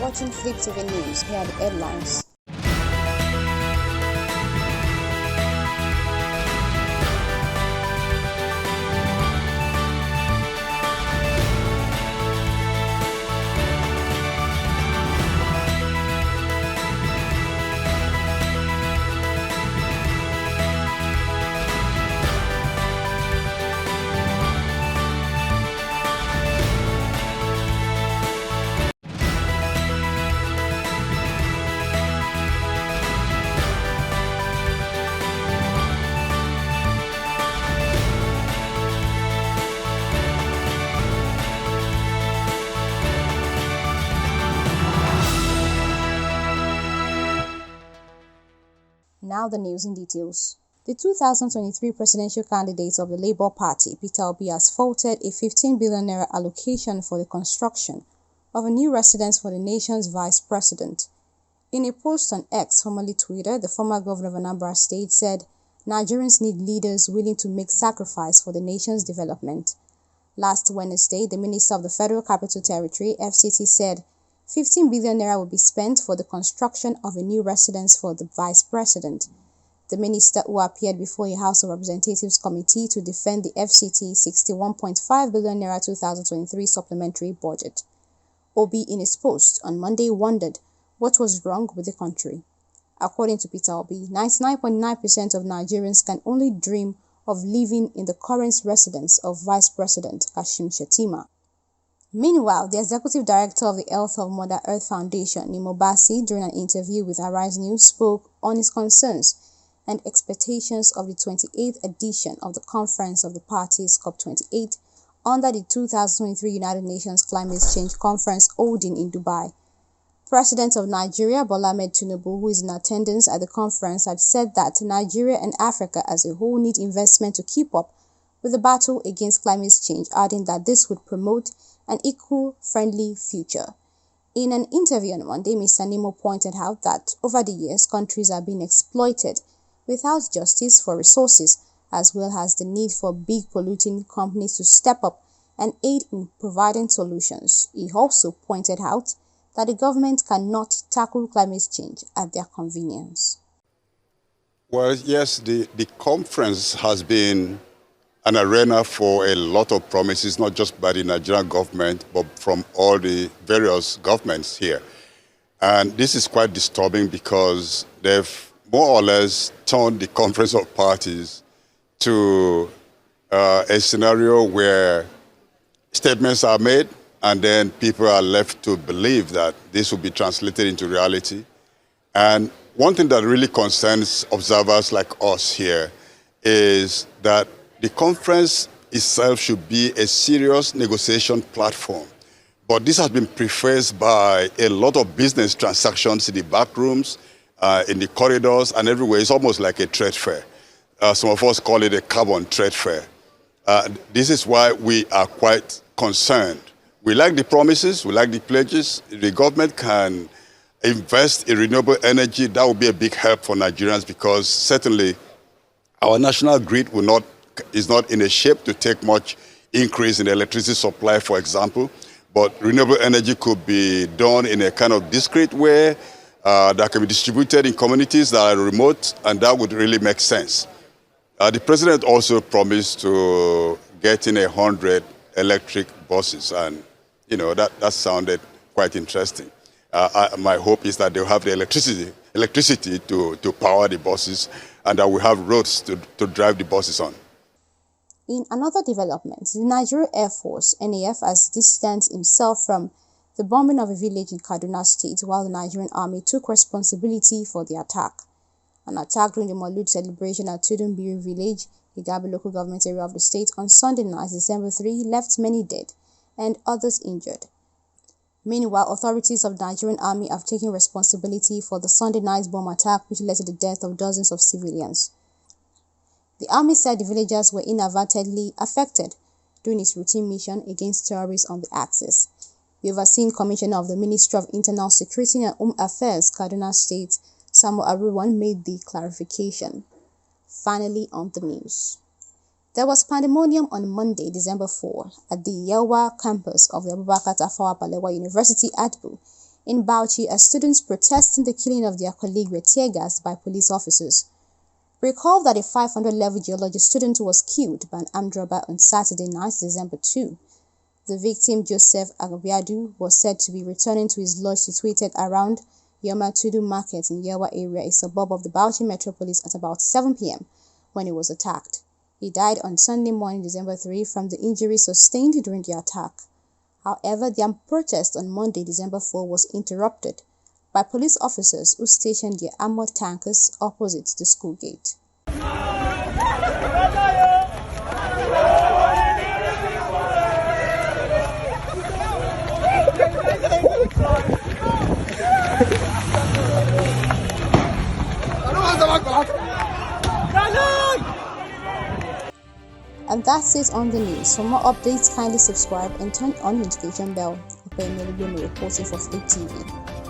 watching Flip TV News. Here are the headlines. Now the news in details. The 2023 presidential candidate of the Labour Party, Peter Obi, has faulted a 15 billion naira allocation for the construction of a new residence for the nation's vice president. In a post on X, formerly Twitter, the former governor of Anambra State said, Nigerians need leaders willing to make sacrifice for the nation's development. Last Wednesday, the Minister of the Federal Capital Territory, FCT, said 15 billion naira will be spent for the construction of a new residence for the vice president. The minister, who appeared before a House of Representatives committee to defend the FCT 61.5 billion naira 2023 supplementary budget. Obi, in his post on Monday, wondered what was wrong with the country. According to Peter Obi, 99.9% of Nigerians can only dream of living in the current residence of Vice President Kashim Shettima. Meanwhile, the executive director of the Health of Mother Earth Foundation, Nimo Bassey, during an interview with Arise News, spoke on his concerns and expectations of the 28th edition of the Conference of the Parties COP28 under the 2023 United Nations Climate Change Conference holding in Dubai. President of Nigeria, Bola Ahmed Tinubu, who is in attendance at the conference, had said that Nigeria and Africa as a whole need investment to keep up with the battle against climate change, adding that this would promote an eco-friendly future. In an interview on Monday, Mr. Nimo pointed out that over the years, countries are being exploited without justice for resources, as well as the need for big polluting companies to step up and aid in providing solutions. He also pointed out that the government cannot tackle climate change at their convenience. Well, yes, the conference has been an arena for a lot of promises, not just by the Nigerian government, but from all the various governments here. And this is quite disturbing because they've more or less turned the Conference of Parties to a scenario where statements are made and then people are left to believe that this will be translated into reality. And one thing that really concerns observers like us here is that the conference itself should be a serious negotiation platform. But this has been prefaced by a lot of business transactions in the back rooms, in the corridors, and everywhere. It's almost like a trade fair. Some of us call it a carbon trade fair. This is why we are quite concerned. We like the promises, we like the pledges. If the government can invest in renewable energy, that would be a big help for Nigerians, because certainly our national grid is not in a shape to take much increase in electricity supply, for example. But renewable energy could be done in a kind of discrete way that can be distributed in communities that are remote, and that would really make sense. The president also promised to get in 100 electric buses, and that sounded quite interesting. My hope is that they'll have the electricity to power the buses, and that we have roads to drive the buses on. In another development, the Nigerian Air Force, NAF, has distanced himself from the bombing of a village in Kaduna State, while the Nigerian Army took responsibility for the attack. An attack during the Maulud celebration at Tudunbiri village, Igabi local government area of the state, on Sunday night, December 3, left many dead and others injured. Meanwhile, authorities of the Nigerian Army have taken responsibility for the Sunday night's bomb attack, which led to the death of dozens of civilians. The army said the villagers were inadvertently affected during its routine mission against terrorists on the axis. The overseeing commissioner of the Ministry of Internal Security and Home Affairs, Kaduna State, Samuel Aruwan, made the clarification. Finally, on the news. There was pandemonium on Monday, December 4, at the Yelwa campus of the Abubakar Tafawa Balewa University, Atbu, In Bauchi, as students protesting the killing of their colleague were tear-gassed by police officers. Recall that a 500-level geology student was killed by an armed robber on Saturday, 9 December 2. The victim, Joseph Agbiadu, was said to be returning to his lodge situated around Yomatudu Market in Yewa area, a suburb of the Bauchi metropolis, at about 7 p.m. when he was attacked. He died on Sunday morning, December 3, from the injuries sustained during the attack. However, the protest on Monday, December 4, was interrupted by police officers who stationed their armored tankers opposite the school gate. And that's it on the news. For more updates, kindly subscribe and turn on the notification bell. Reporting for Flip TV.